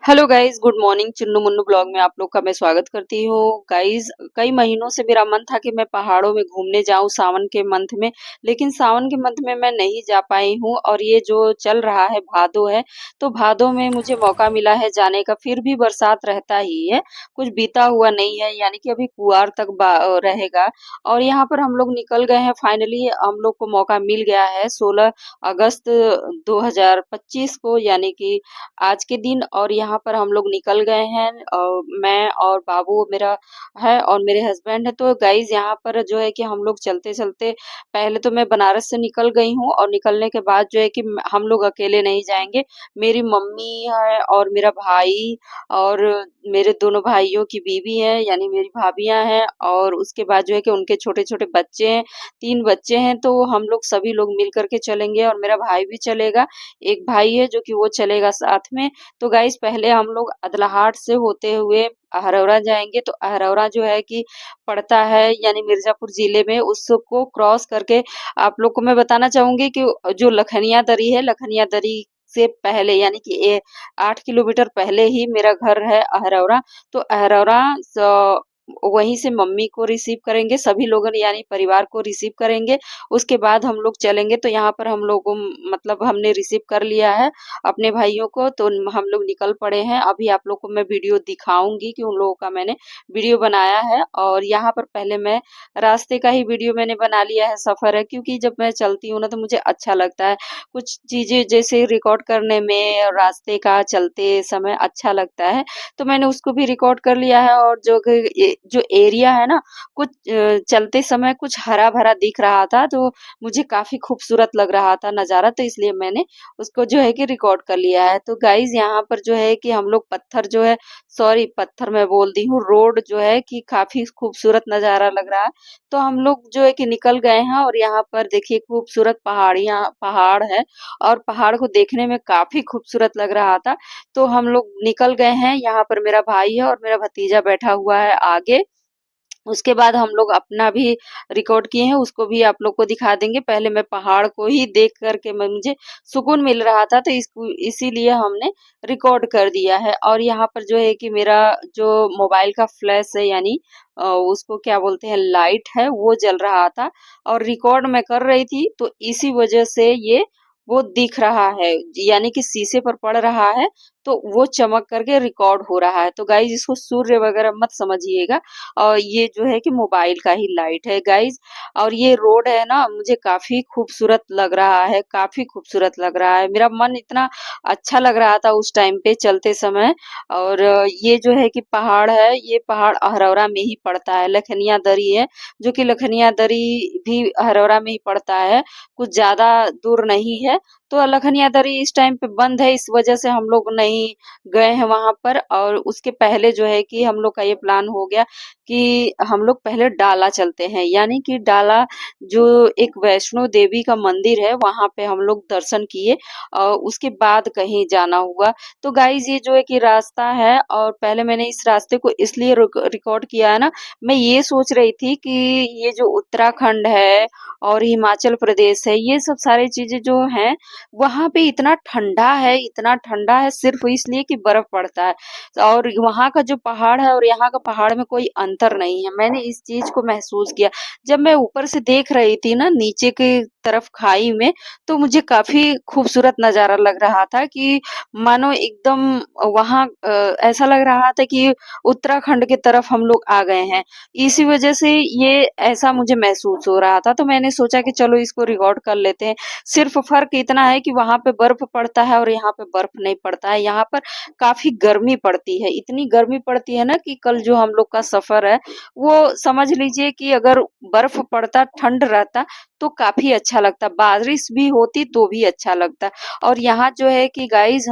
Hello guys, good morning. Chunnu Munnu blog में आप लोग का मैं स्वागत करती हूँ। गाइस, कई महीनों से मेरा मन था कि मैं पहाड़ों में घूमने जाऊं सावन के मंथ में, लेकिन सावन के मंथ में मैं नहीं जा पाई हूँ। और ये जो चल रहा है भादो है, तो भादो में मुझे मौका मिला है जाने का। फिर भी बरसात रहता ही है, कुछ बीता हुआ नहीं है, यानी कि अभी कुआर तक रहेगा। और यहाँ पर हम लोग निकल गए हैं, फाइनली हम लोग को मौका मिल गया है 16 अगस्त 2025 को, यानी कि आज के दिन। और यहाँ पर हम लोग निकल गए हैं, मैं और बाबू मेरा है और मेरे हस्बैंड है। तो गाइज यहाँ पर जो है कि हम लोग चलते चलते, पहले तो मैं बनारस से निकल गई हूँ, और निकलने के बाद जो है कि हम लोग अकेले नहीं जाएंगे। मेरी मम्मी है और मेरा भाई, और मेरे दोनों भाइयों की बीवी है, यानी मेरी भाभियां हैं। और उसके बाद जो है कि उनके छोटे छोटे बच्चे हैं, 3 बच्चे हैं। तो हम लोग सभी लोग मिल करके चलेंगे, और मेरा भाई भी चलेगा। एक भाई है जो कि वो चलेगा साथ में। तो गाइस, पहले हम लोग अदलाहाट से होते हुए अहरौरा जाएंगे। तो अहरौरा जो है कि पड़ता है यानी मिर्जापुर जिले में, उसको क्रॉस करके आप लोग को मैं बताना चाहूंगी कि जो लखनिया दरी है, लखनिया दरी से पहले यानी कि 8 किलोमीटर पहले ही मेरा घर है अहरौरा। तो अहरौरा वहीं से मम्मी को रिसीव करेंगे, सभी लोगों ने यानी परिवार को रिसीव करेंगे। उसके बाद हम लोग चलेंगे। तो यहाँ पर हम लोगों मतलब हमने रिसीव कर लिया है अपने भाइयों को, तो हम लोग निकल पड़े हैं। अभी आप लोग को मैं वीडियो दिखाऊंगी कि उन लोगों का मैंने वीडियो बनाया है। और यहाँ पर पहले मैं रास्ते का ही वीडियो मैंने बना लिया है, सफर है, क्योंकि जब मैं चलती हूँ ना तो मुझे अच्छा लगता है कुछ चीजें जैसे रिकॉर्ड करने में, और रास्ते का चलते समय अच्छा लगता है। तो मैंने उसको भी रिकॉर्ड कर लिया है। और जो एरिया है ना, कुछ चलते समय कुछ हरा भरा दिख रहा था, तो मुझे काफी खूबसूरत लग रहा था नजारा, तो इसलिए मैंने उसको जो है कि रिकॉर्ड कर लिया है। तो गाइज यहाँ पर जो है कि हम लोग पत्थर जो है, सॉरी पत्थर मैं बोल दी हूँ, रोड जो है कि काफी खूबसूरत नजारा लग रहा है। तो हम लोग जो है कि निकल गए हैं, और यहाँ पर देखिए खूबसूरत पहाड़ है, और पहाड़ को देखने में काफी खूबसूरत लग रहा था। तो हम लोग निकल गए हैं। यहाँ पर मेरा भाई है और मेरा भतीजा बैठा हुआ है आगे। उसके बाद हम लोग अपना भी रिकॉर्ड किए हैं, उसको भी आप लोग को दिखा देंगे। पहले मैं पहाड़ को ही देख करके मुझे सुकून मिल रहा था, तो इसको इसीलिए हमने रिकॉर्ड कर दिया है। और यहाँ पर जो है कि मेरा जो मोबाइल का फ्लैश है, यानी उसको क्या बोलते हैं, लाइट है, वो जल रहा था। और रिकॉर्ड मैं कर रही थी, तो इसी वजह से ये वो दिख रहा है, यानी कि शीशे पर पड़ रहा है, तो वो चमक करके रिकॉर्ड हो रहा है। तो गाइज, इसको सूर्य वगैरह मत समझिएगा, और ये जो है कि मोबाइल का ही लाइट है गाइज। और ये रोड है ना, मुझे काफी खूबसूरत लग रहा है, काफी खूबसूरत लग रहा है। मेरा मन इतना अच्छा लग रहा था उस टाइम पे चलते समय। और ये जो है कि पहाड़ है, ये पहाड़ अहरौरा में ही पड़ता है, लखनिया दरी है, जो कि लखनिया दरी भी अहरौरा में ही पड़ता है, कुछ ज्यादा दूर नहीं है। तो लखनिया दरी इस टाइम पे बंद है, इस वजह से हम लोग नहीं गए हैं वहां पर। और उसके पहले जो है कि हम लोग का ये प्लान हो गया कि हम लोग पहले डाला चलते हैं, यानी कि डाला जो एक वैष्णो देवी का मंदिर है, वहां पे हम लोग दर्शन किए, और उसके बाद कहीं जाना हुआ। तो गाइज, ये जो है कि रास्ता है, और पहले मैंने इस रास्ते को इसलिए रिकॉर्ड किया है ना, मैं ये सोच रही थी कि ये जो उत्तराखंड है और हिमाचल प्रदेश है, ये सब सारी चीजें जो हैं, वहां पे इतना ठंडा है, इतना ठंडा है, सिर्फ इसलिए कि बर्फ पड़ता है। और वहाँ का जो पहाड़ है और यहाँ का पहाड़ में कोई अंतर नहीं है, मैंने इस चीज को महसूस किया जब मैं ऊपर से देख रही थी ना नीचे की तरफ खाई में। तो मुझे काफी खूबसूरत नजारा लग रहा था कि मानो एकदम वहाँ ऐसा लग रहा था कि उत्तराखंड की तरफ हम लोग आ गए हैं। इसी वजह से ये ऐसा मुझे महसूस हो रहा था, तो मैंने सोचा कि चलो इसको रिकॉर्ड कर लेते हैं। सिर्फ फर्क इतना है कि वहां पे बर्फ पड़ता है और यहाँ पे बर्फ नहीं पड़ता है। यहाँ पर काफी गर्मी पड़ती है, इतनी गर्मी पड़ती है ना कि कल जो हम लोग का सफर है, वो समझ लीजिए कि अगर बर्फ पड़ता, ठंड रहता, तो काफी अच्छा लगता, बारिश भी होती तो भी अच्छा लगता। और यहाँ जो है कि गाइज,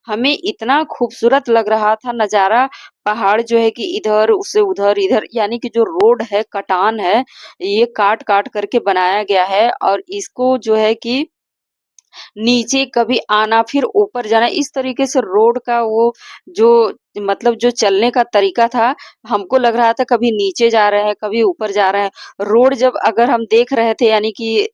हमें इतना खूबसूरत लग रहा था नजारा। पहाड़ जो है कि इधर उसे उधर, इधर यानी कि जो रोड है, कटान है, ये काट काट करके बनाया गया है। और इसको जो है कि नीचे कभी आना फिर ऊपर जाना, इस तरीके से रोड का वो जो मतलब जो चलने का तरीका था, हमको लग रहा था कभी नीचे जा रहे हैं, कभी ऊपर जा रहे हैं। रोड जब अगर हम देख रहे थे यानी कि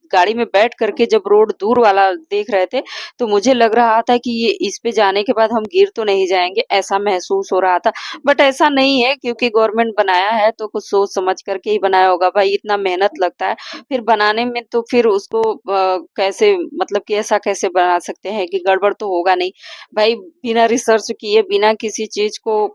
गाड़ी में बैठ कर के जब रोड दूर वाला देख रहे थे, तो मुझे लग रहा था कि ये इस पे जाने के बाद हम गिर तो नहीं जाएँगे, ऐसा महसूस हो रहा था। बट ऐसा नहीं है क्योंकि गवर्नमेंट बनाया है तो कुछ सोच समझ करके ही बनाया होगा। भाई इतना मेहनत लगता है, फिर बनाने में तो फिर उसको कैसे मतलब कि ऐसा कैसे बना सकते हैं कि गड़बड़ तो होगा नहीं। भाई बिना रिसर्च किए, बिना किसी चीज़ को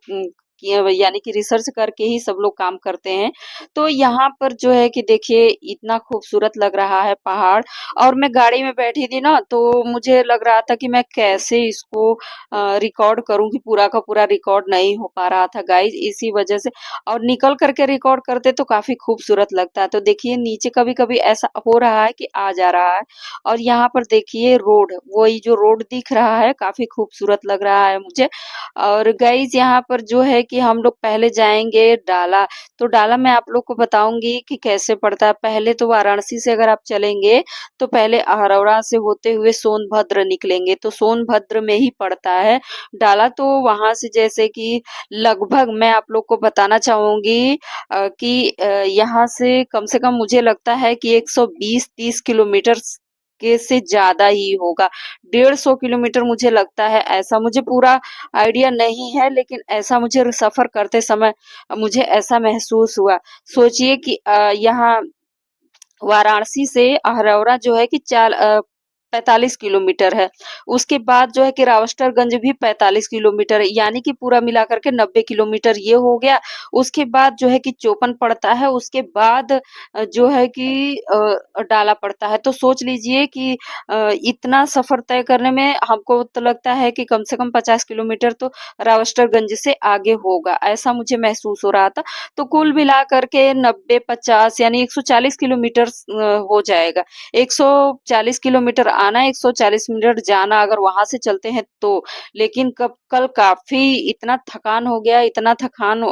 किए यानी कि रिसर्च करके ही सब लोग काम करते हैं। तो यहाँ पर जो है कि देखिए इतना खूबसूरत लग रहा है पहाड़, और मैं गाड़ी में बैठी थी ना तो मुझे लग रहा था कि मैं कैसे इसको रिकॉर्ड करूँ कि पूरा का पूरा रिकॉर्ड नहीं हो पा रहा था गाइज़, इसी वजह से। और निकल कर के रिकॉर्ड करते तो काफ़ी खूबसूरत लगता है। तो देखिए नीचे कभी-कभी ऐसा हो रहा है कि आ जा रहा है, और यहाँ पर देखिए रोड, वही जो रोड दिख रहा है काफ़ी खूबसूरत लग रहा है मुझे। और गाइज़ यहाँ पर जो है कि हम लोग पहले जाएँगे डाला, तो डाला मैं आप लोग को बताऊँगी कि कैसे पड़ता है। पहले तो वाराणसी से अगर आप चलेंगे, तो पहले अहरौरा से होते हुए सोनभद्र निकलेंगे, तो सोनभद्र में ही पड़ता है डाला। तो वहाँ से जैसे कि लगभग मैं आप लोग को बताना चाहूँगी कि यहाँ से कम मुझे लगता है कि 120-30 किलोमीटर के से ज़्यादा ही होगा। 150 किलोमीटर मुझे लगता है, ऐसा मुझे पूरा आइडिया नहीं है, लेकिन ऐसा मुझे सफ़र करते समय मुझे ऐसा महसूस हुआ। सोचिए कि यहाँ वाराणसी से अहरौरा जो है कि 45 किलोमीटर है। उसके बाद जो है कि रावस्टरगंज भी 45 किलोमीटर है, यानी कि पूरा मिलाकर के 90 किलोमीटर ये हो गया। उसके बाद जो है कि चोपन पड़ता है, उसके बाद जो है कि डाला पड़ता है। तो सोच लीजिए कि इतना सफ़र तय करने में हमको तो लगता है कि कम से कम 50 किलोमीटर तो रावस्टरगंज से आगे होगा, ऐसा मुझे महसूस हो रहा था। तो कुल मिलाकर के 90-50 यानी 140 किलोमीटर हो जाएगा। 140 किलोमीटर आना, 140 मिनट जाना अगर वहाँ से चलते हैं तो। लेकिन कब कल काफ़ी इतना थकान हो गया, इतना थकान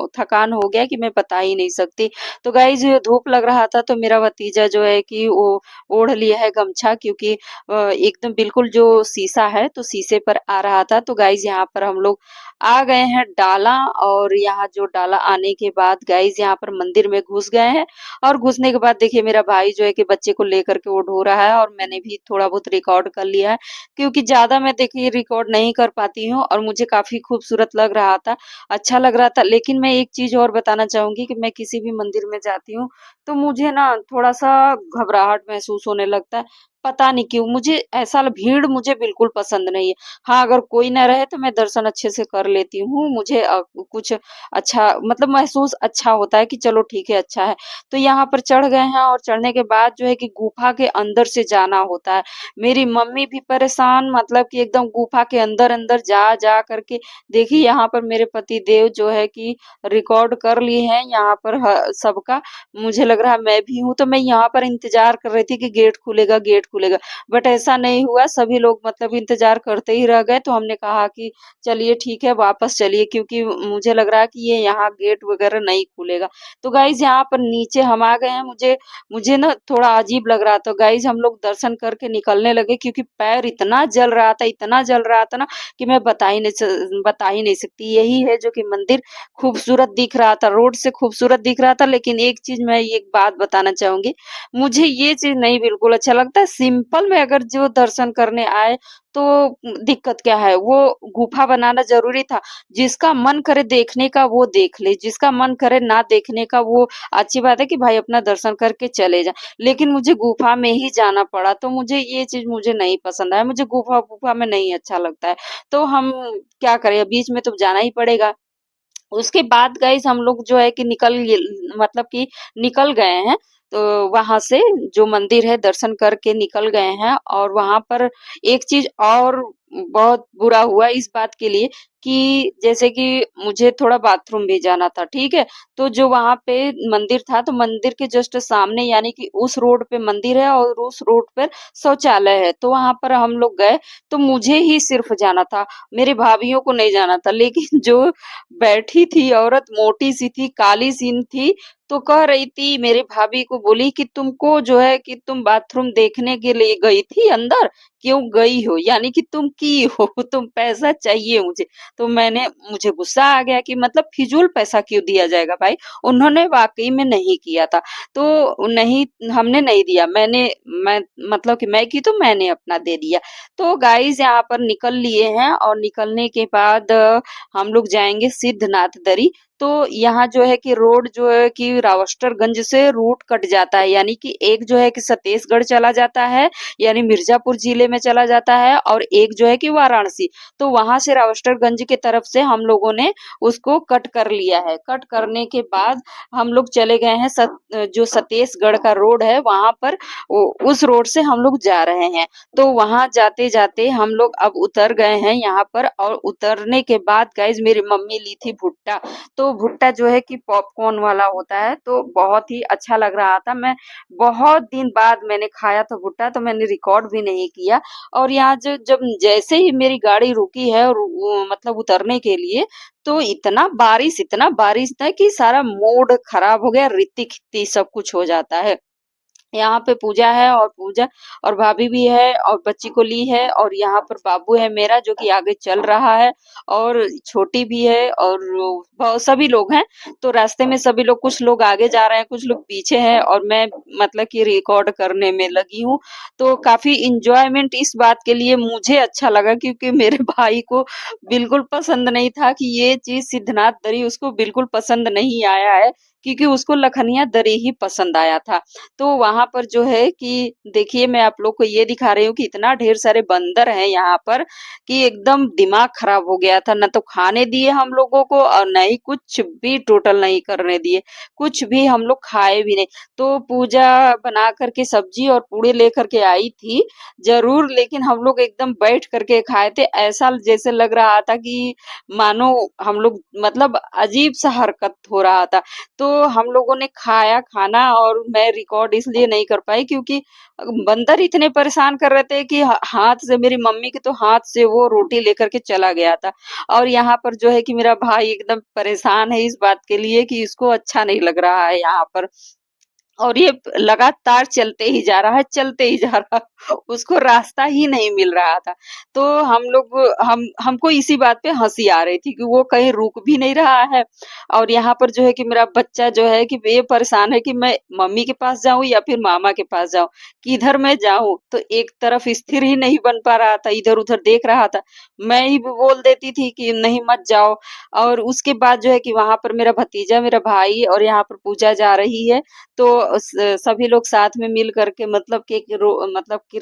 हो गया कि मैं बता ही नहीं सकती। तो गाइज़ धूप लग रहा था तो मेरा भतीजा जो है कि वो ओढ़ लिया है गमछा, क्योंकि एकदम बिल्कुल जो शीशा है तो शीशे पर आ रहा था। तो गाइज़ यहाँ पर हम लोग आ गए हैं डाला, और यहाँ जो डाला आने के बाद गाइज़ यहाँ पर मंदिर में घुस गए हैं। और घुसने के बाद देखिए मेरा भाई जो है कि बच्चे को लेकर के वो ढो रहा है, और मैंने भी थोड़ा बहुत रिकॉर्ड कर लिया है, क्योंकि ज़्यादा मैं देखिए रिकॉर्ड नहीं कर पाती हूँ, और मुझे काफ़ी खूबसूरत लग रहा था, अच्छा लग रहा था। लेकिन मैं एक चीज़ और बताना चाहूँगी कि मैं किसी भी मंदिर में जाती हूँ, तो मुझे ना थोड़ा-सा घबराहट महसूस होने लगता है। पता नहीं क्यों? मुझे ऐसा भीड़ मुझे बिल्कुल पसंद नहीं है। हाँ, अगर कोई ना रहे तो मैं दर्शन अच्छे से कर लेती हूँ। मुझे कुछ अच्छा मतलब महसूस अच्छा होता है कि चलो ठीक है, अच्छा है। तो यहाँ पर चढ़ गए हैं, और चढ़ने के बाद जो है कि गुफ़ा के अंदर से जाना होता है। मेरी मम्मी भी परेशान, मतलब कि एकदम गुफ़ा के अंदर-अंदर जा कर के देखिए यहाँ पर मेरे पतिदेव जो है कि रिकॉर्ड कर लिए हैं यहाँ पर सबका। मुझे लग रहा है मैं भी हूँ, तो मैं यहाँ पर इंतज़ार कर रही थी कि गेट खुलेगा, गेट खुलेगा। बट ऐसा नहीं हुआ, सभी लोग मतलब इंतज़ार करते ही रह गए, तो हमने कहा कि चलिए ठीक है वापस चलिए, क्योंकि मुझे लग रहा है कि ये यहाँ गेट वग़ैरह नहीं खुलेगा। तो गाइज़ यहाँ पर नीचे हम आ गए हैं, मुझे मुझे ना थोड़ा अजीब लग रहा था। गाइज़ हम लोग दर्शन करके निकलने लगे, क्योंकि पैर इतना जल रहा था ना कि मैं बता ही नहीं सकती। यही है जो कि मंदिर खूबसूरत दिख रहा था, रोड से खूबसूरत दिख रहा था, लेकिन एक चीज़ मैं एक बात बताना चाहूँगी, मुझे ये चीज़ नहीं बिल्कुल अच्छा लगता है। सिंपल में अगर जो दर्शन करने आए तो दिक्कत क्या है? वो गुफ़ा बनाना ज़रूरी था। जिसका मन करे देखने का वो देख ले, जिसका मन करे ना देखने का वो अच्छी बात है कि भाई अपना दर्शन करके चले जाएँ। लेकिन मुझे गुफ़ा में ही जाना पड़ा, तो मुझे ये चीज़ मुझे नहीं पसंद आया, मुझे गुफ़ा में नहीं अच्छा लगता है। तो हम क्या करें, बीच में तो जाना ही पड़ेगा। उसके बाद गाइस हम लोग जो है कि मतलब कि निकल गए हैं। तो वहाँ से जो मंदिर है दर्शन करके निकल गए हैं, और वहाँ पर एक चीज़ और बहुत बुरा हुआ इस बात के लिए कि जैसे कि मुझे थोड़ा बाथरूम भी जाना था, ठीक है? तो जो वहाँ पे मंदिर था, तो मंदिर के जस्ट सामने यानी कि उस रोड पे मंदिर है और उस रोड पर शौचालय है। तो वहाँ पर हम लोग गए, तो मुझे ही सिर्फ़ जाना था, मेरे भाभीयों को नहीं जाना था। लेकिन जो बैठी थी औरत मोटी-सी थी, काली-सी थी, तो कह रही थी मेरी भाभी को बोली कि तुमको जो है कि तुम बाथरूम देखने के लिए गई थी अंदर? क्यों गई हो? यानी कि तुम की हो, तुम पैसा चाहिए मुझे। तो मुझे गुस्सा आ गया कि मतलब फिजूल पैसा क्यों दिया जाएगा भाई? उन्होंने वाक़ई में नहीं किया था। तो नहीं हमने नहीं दिया। मैं मतलब कि मैं की तो मैंने अपना दे दिया। तो गाइज़ यहाँ पर निकल लिए हैं और निकलने के बाद हम लोग जाएँगे सिद्धनाथ दरी। तो यहाँ जो है कि रोड जो है कि रावस्टरगंज से रूट कट जाता है, यानी कि एक जो है कि सतेशगढ़ चला जाता है, यानी मिर्ज़ापुर ज़िले में चला जाता है और एक जो है कि वाराणसी। तो वहाँ से रावस्टरगंज की तरफ से हम लोगों ने उसको कट कर लिया है। कट करने के बाद हम लोग चले गए हैं जो सतेशगढ़ का रोड है वहाँ पर उस रोड से हम लोग जा रहे हैं। तो वहाँ जाते-जाते हम लोग अब उतर गए हैं यहाँ पर और उतरने के बाद गाइज़ मेरी मम्मी ली थी भुट्टा। तो भुट्टा जो है कि पॉपकॉर्न वाला होता है, तो बहुत ही अच्छा लग रहा था। मैं बहुत दिन बाद मैंने खाया था भुट्टा, तो मैंने रिकॉर्ड भी नहीं किया और यहाँ जो जब जैसे ही मेरी गाड़ी रुकी है और मतलब उतरने के लिए, तो इतना बारिश था कि सारा मूड खराब हो गया, रीति-खित्ती सब कुछ हो जाता है। यहाँ पे पूजा और भाभी भी है और बच्ची को ली है और यहाँ पर बाबू है मेरा जो कि आगे चल रहा है और छोटी भी है और बहुत सभी लोग हैं। तो रास्ते में सभी लोग कुछ लोग आगे जा रहे हैं, कुछ लोग पीछे हैं और मैं मतलब कि रिकॉर्ड करने में लगी हूँ। तो काफ़ी एन्जॉयमेंट इस बात के लिए मुझे अच्छा लगा क्योंकि मेरे भाई को बिल्कुल पसंद नहीं था कि ये चीज़ सिद्धनाथ दरी उसको बिल्कुल पसंद नहीं आया है क्योंकि उसको लखनिया दरी ही पसंद आया था। तो वहाँ पर जो है कि देखिए मैं आप लोग को ये दिखा रही हूँ कि इतना ढेर सारे बंदर हैं यहाँ पर कि एकदम दिमाग खराब हो गया था। ना तो खाने दिए हम लोगों को और ना ही कुछ भी टोटल नहीं करने दिए। कुछ भी हम लोग खाए भी नहीं। तो पूजा बना कर के सब्जी और पूड़ी लेकर के आई थी ज़रूर, लेकिन हम लोग एकदम बैठ कर के खाए थे। ऐसा जैसे लग रहा था कि मानो हम लोग मतलब अजीब-सा हरकत हो रहा था। तो हम लोगों ने खाया खाना और मैं रिकॉर्ड इसलिए नहीं कर पाई क्योंकि बंदर इतने परेशान कर रहे थे कि हाथ से मेरी मम्मी के तो हाथ से वो रोटी लेकर के चला गया था और यहाँ पर जो है कि मेरा भाई एकदम परेशान है इस बात के लिए कि इसको अच्छा नहीं लग रहा है यहाँ पर और ये लगातार चलते ही जा रहा है, चलते ही जा रहा है। उसको रास्ता ही नहीं मिल रहा था। तो हमको इसी बात पे हँसी आ रही थी कि वो कहीं रुक भी नहीं रहा है और यहाँ पर जो है कि मेरा बच्चा जो है कि ये परेशान है कि मैं मम्मी के पास जाऊँ या फिर मामा के पास जाऊँ, किधर मैं जाऊँ? तो एक तरफ स्थिर ही नहीं बन पा रहा था, इधर-उधर देख रहा था। मैं ही बोल देती थी कि नहीं मत जाओ और उसके बाद जो है कि वहाँ पर मेरा भतीजा, मेरा भाई और यहाँ पर पूजा जा रही है। तो सभी लोग साथ में मिल करके मतलब कि मतलब कि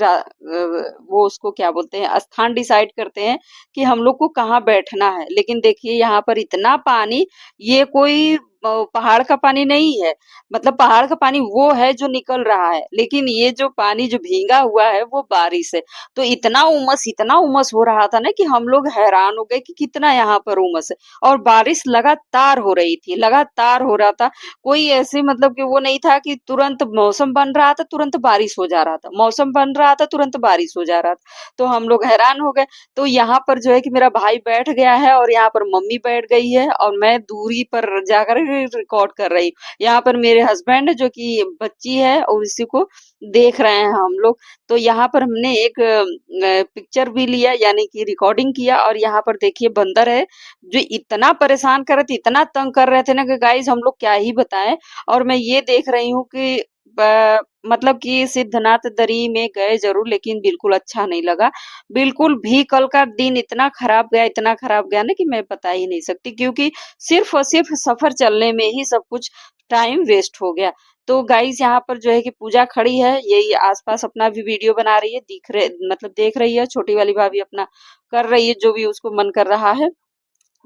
वो उसको क्या बोलते हैं स्थान डिसाइड करते हैं कि हम लोग को कहाँ बैठना है। लेकिन देखिए यहाँ पर इतना पानी ये कोई पहाड़ का पानी नहीं है। मतलब पहाड़ का पानी वो है जो निकल रहा है, लेकिन ये जो पानी जो भींगा हुआ है वो बारिश है। तो इतना उमस हो रहा था ना कि हम लोग हैरान हो गए कि कितना यहाँ पर उमस है और बारिश लगातार हो रही थी, लगातार हो रहा था। कोई ऐसे मतलब कि वो नहीं था कि तुरंत मौसम बन रहा था, तुरंत बारिश हो जा रहा था, मौसम बन रहा था, तुरंत बारिश हो जा रहा था। तो हम लोग हैरान हो गए। तो यहाँ पर जो है कि मेरा भाई बैठ गया है और यहाँ पर मम्मी बैठ गई है और मैं दूरी पर जाकर रिकॉर्ड कर रही हूँ। यहाँ पर मेरे हस्बैंड जो कि बच्ची है और इसी को देख रहे हैं हम लोग। तो यहाँ पर हमने एक पिक्चर भी लिया यानी कि रिकॉर्डिंग किया और यहाँ पर देखिए बंदर है जो इतना परेशान कर रहे थे, इतना तंग कर रहे थे ना कि गाइस हम लोग क्या ही बताएँ और मैं ये देख रही हूँ कि मतलब कि सिद्धनाथ दरी में गए ज़रूर लेकिन बिल्कुल अच्छा नहीं लगा। बिल्कुल भी कल का दिन इतना खराब गया ना कि मैं बता ही नहीं सकती क्योंकि सिर्फ़ और सिर्फ़ सफ़र चलने में ही सब कुछ टाइम वेस्ट हो गया। तो गाइस यहाँ पर जो है कि पूजा खड़ी है, यही आस-पास अपना भी वीडियो बना रही है, मतलब देख रही है, छोटी वाली भाभी अपना कर रही है जो भी उसको मन कर रहा है।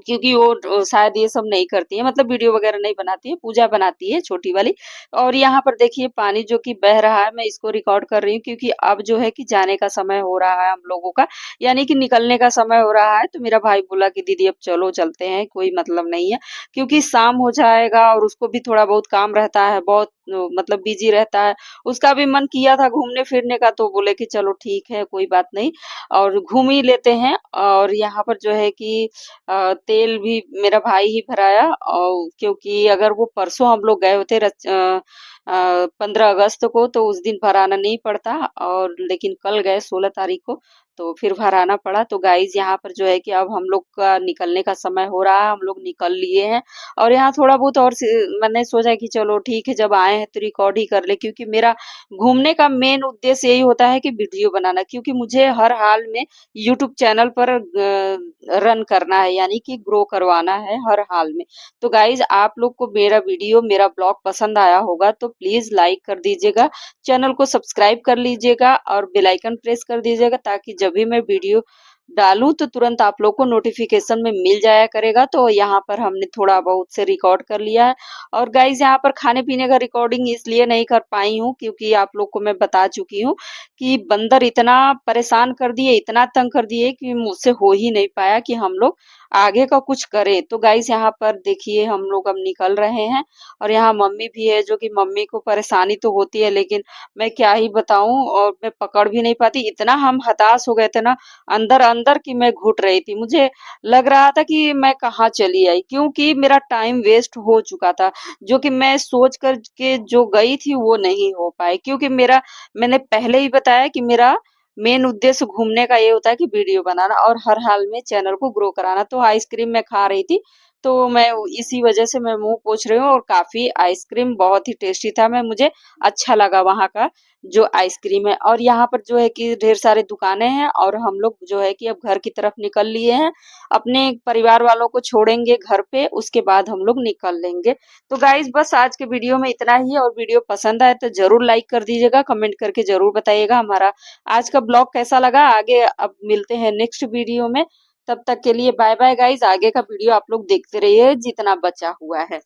क्योंकि वो शायद ये सब नहीं करती है मतलब वीडियो वगैरह नहीं बनाती है, पूजा बनाती है छोटी वाली। और यहाँ पर देखिए पानी जो कि बह रहा है, मैं इसको रिकॉर्ड कर रही हूँ क्योंकि अब जो है कि जाने का समय हो रहा है हम लोगों का, यानी कि निकलने का समय हो रहा है। तो मेरा भाई बोला कि दीदी अब चलो चलते हैं, कोई मतलब नहीं है। क्योंकि शाम हो जाएगा और उसको भी थोड़ा बहुत काम रहता है, बहुत मतलब बिज़ी रहता है। उसका भी मन किया था घूमने-फिरने का तो बोले कि चलो ठीक है, कोई बात नहीं और घूम ही लेते हैं। और यहाँ पर जो है कि तेल भी मेरा भाई ही भराया और क्योंकि अगर वो परसों हम लोग गए होते 15 अगस्त को, तो उस दिन भराना नहीं पड़ता, और लेकिन कल गए 16 तारीख को तो फिर भराना पड़ा। तो गाइज यहाँ पर जो है कि अब हम लोग का निकलने का समय हो रहा है, हम लोग निकल लिए हैं। और यहाँ थोड़ा बहुत और मैंने सोचा कि चलो ठीक है, जब आए हैं तो रिकॉर्ड ही कर ले, क्योंकि मेरा घूमने का मेन उद्देश्य यही होता है कि वीडियो बनाना, क्योंकि मुझे हर हाल में यूट्यूब चैनल पर रन करना है, यानी कि ग्रो करवाना है हर हाल में। तो गाइज आप लोग को मेरा वीडियो, मेरा ब्लॉग पसंद आया होगा तो प्लीज लाइक कर दीजिएगा, चैनल को सब्सक्राइब कर लीजिएगा और बेल आइकन प्रेस कर दीजिएगा, ताकि जब भी मैं वीडियो डालूं तो तुरंत आप लोग को नोटिफिकेशन में मिल जाया करेगा। तो यहाँ पर हमने थोड़ा बहुत से रिकॉर्ड कर लिया है। और गाइज यहाँ पर खाने पीने का रिकॉर्डिंग इसलिए नहीं कर पाई हूँ, क्योंकि आप लोग को मैं बता चुकी हूँ कि बंदर इतना परेशान कर दिए, इतना तंग कर दिए कि मुझसे हो ही नहीं पाया कि हम लोग आगे का कुछ करें। तो गाइज यहाँ पर देखिए हम लोग अब निकल रहे हैं, और यहाँ मम्मी भी है, जो कि मम्मी को परेशानी तो होती है, लेकिन मैं क्या ही बताऊं, और मैं पकड़ भी नहीं पाती, इतना हम हताश हो गए थे ना अंदर अंदर कि मैं घुट रही थी। मुझे लग रहा था कि मैं कहाँ चली आई, क्योंकि मेरा टाइम वेस्ट हो चुका था। जो कि मैं सोच कर के जो गई थी वो नहीं हो पाई, क्योंकि मैंने पहले ही बताया कि मेरा मेन उद्देश्य घूमने का ये होता है कि वीडियो बनाना और हर हाल में चैनल को ग्रो कराना। तो आइसक्रीम मैं खा रही थी, तो मैं इसी वजह से मैं मुंह पोंछ रही हूँ, और काफी आइसक्रीम बहुत ही टेस्टी था, मैं मुझे अच्छा लगा वहाँ का जो आइसक्रीम है। और यहाँ पर जो है कि ढेर सारे दुकानें हैं, और हम लोग जो है कि अब घर की तरफ निकल लिए हैं, अपने परिवार वालों को छोड़ेंगे घर पे, उसके बाद हम लोग निकल लेंगे। तो गाइज बस आज के वीडियो में इतना ही, और वीडियो पसंद आए तो जरूर लाइक कर दीजिएगा, कमेंट करके जरूर बताइएगा हमारा आज का ब्लॉग कैसा लगा। आगे अब मिलते हैं नेक्स्ट वीडियो में, तब तक के लिए बाय बाय गाइज। आगे का वीडियो आप लोग देखते रहिए जितना बचा हुआ है।